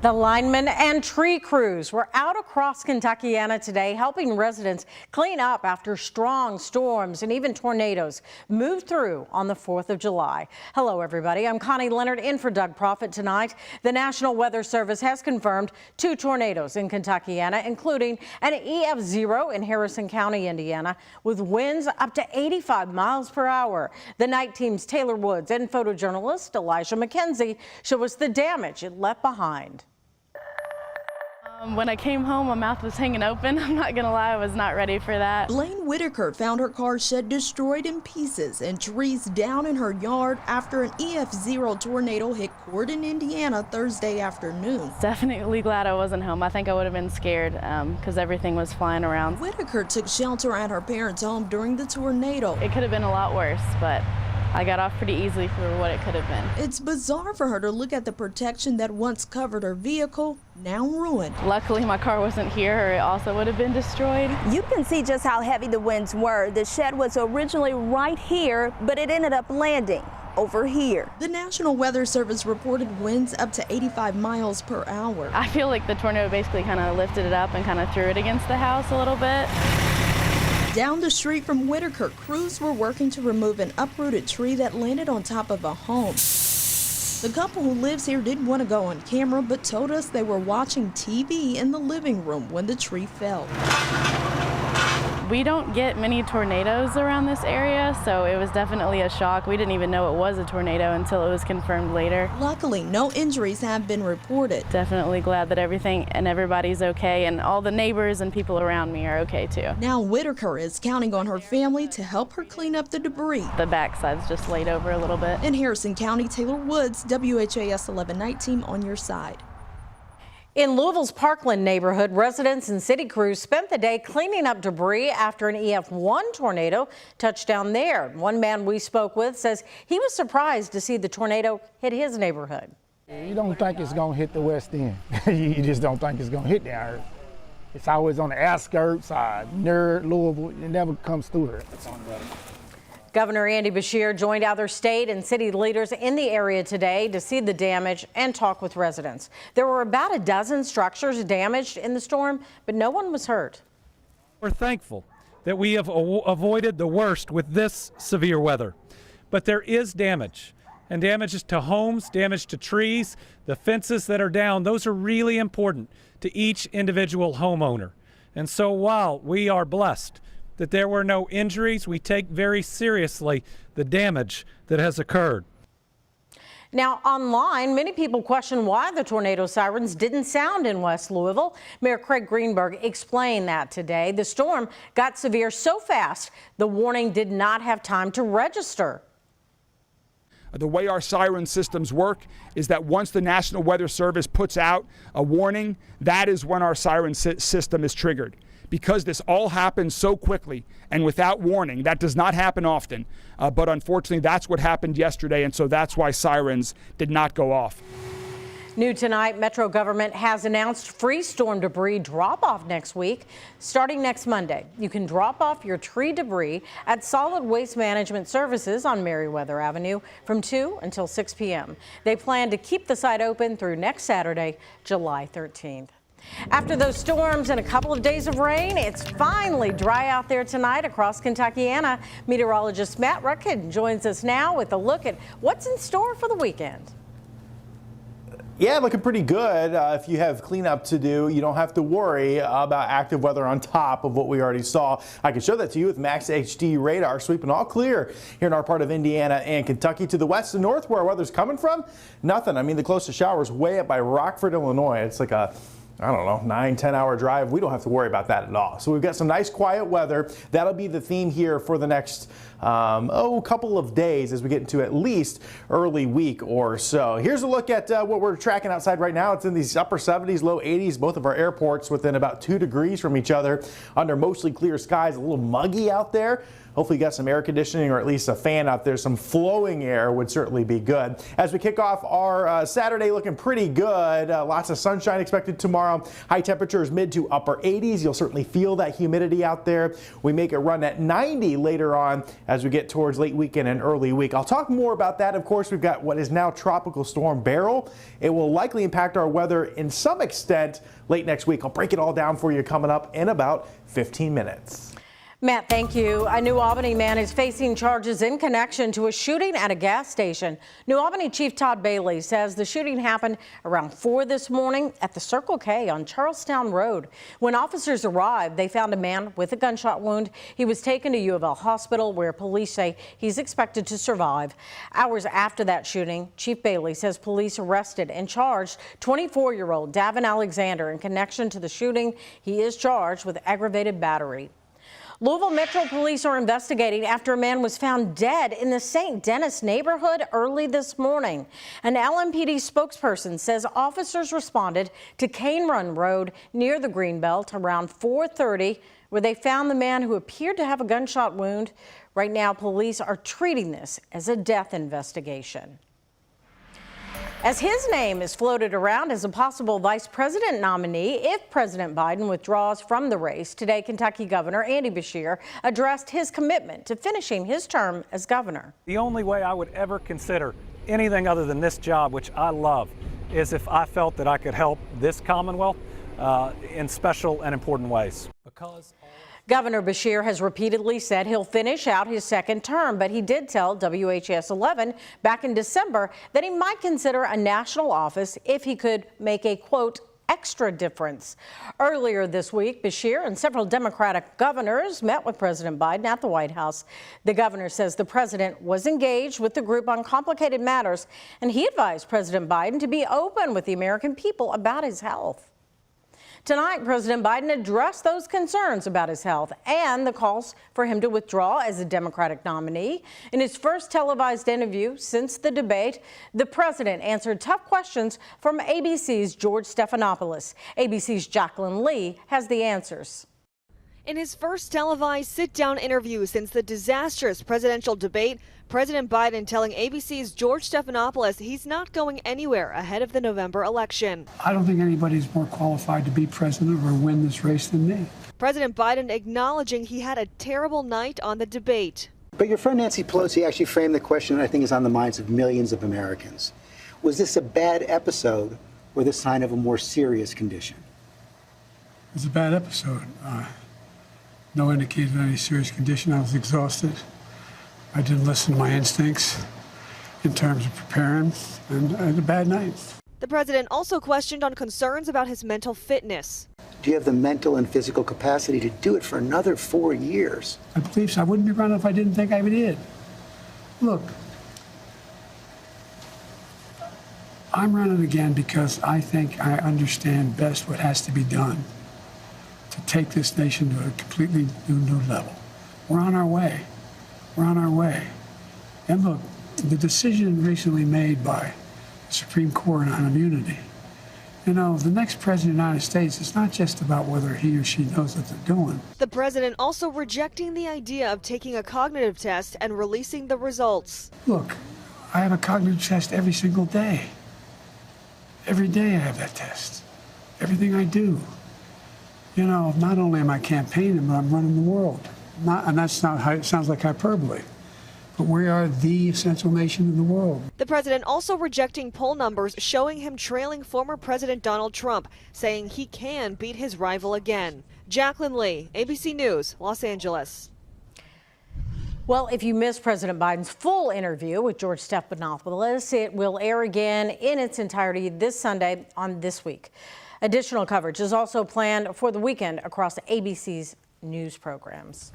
The linemen and tree crews were out across Kentuckiana today helping residents clean up after strong storms and even tornadoes moved through on the 4th of July. Hello, everybody. I'm Connie Leonard in for Doug Proffitt tonight. The National Weather Service has confirmed 2 tornadoes in Kentuckiana, including an EF0 in Harrison County, Indiana, with winds up to 85 miles per hour. The night team's Taylor Woods and photojournalist Elijah McKenzie show us the damage it left behind. When I came home, my mouth was hanging open. I'm not gonna lie, I was not ready for that. Blaine Whitaker found her car shed destroyed in pieces and trees down in her yard after an EF0 tornado hit Corden, Indiana Thursday afternoon. Definitely glad I wasn't home. I think I would have been scared because everything was flying around. Whitaker took shelter at her parents' home during the tornado. It could have been a lot worse, but I got off pretty easily for what it could have been. It's bizarre for her to look at the protection that once covered her vehicle, now ruined. Luckily, my car wasn't here, or it also would have been destroyed. You can see just how heavy the winds were. The shed was originally right here, but it ended up landing over here. The National Weather Service reported winds up to 85 miles per hour. I feel like the tornado basically kind of lifted it up and kind of threw it against the house a little bit. Down the street from Whitaker, crews were working to remove an uprooted tree that landed on top of a home. The couple who lives here didn't want to go on camera, but told us they were watching TV in the living room when the tree fell. We don't get many tornadoes around this area, so it was definitely a shock. We didn't even know it was a tornado until it was confirmed later. Luckily, no injuries have been reported. Definitely glad that everything and everybody's okay, and all the neighbors and people around me are okay too. Now Whitaker is counting on her family to help her clean up the debris. The backside's just laid over a little bit. In Harrison County, Taylor Woods, WHAS 11 Night Team on your side. In Louisville's Parkland neighborhood, residents and city crews spent the day cleaning up debris after an EF1 tornado touched down there. One man we spoke with says he was surprised to see the tornado hit his neighborhood. You don't think it's going to hit the west end. You just don't think it's going to hit down here. It's always on the outskirts, near Louisville. It never comes through here. Governor Andy Beshear joined other state and city leaders in the area today to see the damage and talk with residents. There were about a dozen structures damaged in the storm, but no one was hurt. We're thankful that we have avoided the worst with this severe weather. But there is damage, and damages to homes, damage to trees, the fences that are down. Those are really important to each individual homeowner. And so while we are blessed that there were no injuries, we take very seriously the damage that has occurred. Now, online, many people question why the tornado sirens didn't sound in West Louisville. Mayor Craig Greenberg explained that today. The storm got severe so fast, the warning did not have time to register. The way our siren systems work is that once the National Weather Service puts out a warning, that is when our siren system is triggered. Because this all happens so quickly and without warning, that does not happen often. But unfortunately, that's what happened yesterday, and so that's why sirens did not go off. New tonight, Metro government has announced free storm debris drop-off next week. Starting next Monday, you can drop off your tree debris at Solid Waste Management Services on Meriwether Avenue from 2 until 6 p.m. They plan to keep the site open through next Saturday, July 13th. After those storms and a couple of days of rain, it's finally dry out there tonight across Kentuckiana. Meteorologist Matt Ruckett joins us now with a look at what's in store for the weekend. Yeah, looking pretty good. If you have cleanup to do, you don't have to worry about active weather on top of what we already saw. I can show that to you with Max HD radar sweeping all clear here in our part of Indiana and Kentucky. To the west and north where our weather's coming from, nothing. I mean, the closest shower is way up by Rockford, Illinois. It's like a 9-10 hour drive. We don't have to worry about that at all. So we've got some nice quiet weather. That'll be the theme here for the next couple of days as we get into at least early week or so. Here's a look at what we're tracking outside right now. It's in these upper 70s, low 80s, both of our airports within about 2 degrees from each other under mostly clear skies. A little muggy out there. Hopefully you got some air conditioning or at least a fan out there. Some flowing air would certainly be good. As we kick off our Saturday, looking pretty good. Lots of sunshine expected tomorrow. High temperatures mid to upper 80s. You'll certainly feel that humidity out there. We make it run at 90 later on as we get towards late weekend and early week. I'll talk more about that. Of course, we've got what is now Tropical Storm Beryl. It will likely impact our weather in some extent late next week. I'll break it all down for you coming up in about 15 minutes. Matt, thank you. A New Albany man is facing charges in connection to a shooting at a gas station. New Albany Chief Todd Bailey says the shooting happened around 4 this morning at the Circle K on Charlestown Road. When officers arrived, they found a man with a gunshot wound. He was taken to U of L Hospital, where police say he's expected to survive. Hours after that shooting, Chief Bailey says police arrested and charged 24-year-old Davin Alexander in connection to the shooting. He is charged with aggravated battery. Louisville Metro Police are investigating after a man was found dead in the St. Denis neighborhood early this morning. An LMPD spokesperson says officers responded to Cane Run Road near the Greenbelt around 4:30, where they found the man who appeared to have a gunshot wound. Right now, police are treating this as a death investigation. As his name is floated around as a possible vice president nominee if President Biden withdraws from the race, today Kentucky Governor Andy Beshear addressed his commitment to finishing his term as governor. The only way I would ever consider anything other than this job, which I love, is if I felt that I could help this Commonwealth in special and important ways. Governor Beshear has repeatedly said he'll finish out his second term, but he did tell WHAS11 back in December that he might consider a national office if he could make a, quote, extra difference. Earlier this week, Beshear and several Democratic governors met with President Biden at the White House. The governor says the president was engaged with the group on complicated matters, and he advised President Biden to be open with the American people about his health. Tonight, President Biden addressed those concerns about his health and the calls for him to withdraw as a Democratic nominee. In his first televised interview since the debate, the president answered tough questions from ABC's George Stephanopoulos. ABC's Jacqueline Lee has the answers. In his first televised sit-down interview since the disastrous presidential debate, President Biden telling ABC's George Stephanopoulos he's not going anywhere ahead of the November election. I don't think anybody's more qualified to be president or win this race than me. President Biden acknowledging he had a terrible night on the debate. But your friend Nancy Pelosi actually framed the question that I think is on the minds of millions of Americans. Was this a bad episode or the sign of a more serious condition? It was a bad episode. No indication of any serious condition. I was exhausted. I didn't listen to my instincts in terms of preparing, and I had a bad night. The president also questioned on concerns about his mental fitness. Do you have the mental and physical capacity to do it for another 4 years? I believe so. I wouldn't be running if I didn't think I did. Look, I'm running again because I think I understand best what has to be done to take this nation to a completely new level. We're on our way. We're on our way. And look, the decision recently made by the Supreme Court on immunity, you know, the next president of the United States, it's not just about whether he or she knows what they're doing. The president also rejecting the idea of taking a cognitive test and releasing the results. Look, I have a cognitive test every single day. Every day I have that test. Everything I do. You know, not only am I campaigning, but I'm running the world. And that's not how it sounds like hyperbole. But we are the essential nation in the world. The president also rejecting poll numbers showing him trailing former President Donald Trump, saying he can beat his rival again. Jacqueline Lee, ABC News, Los Angeles. Well, if you missed President Biden's full interview with George Stephanopoulos, it will air again in its entirety this Sunday on This Week. Additional coverage is also planned for the weekend across ABC's news programs.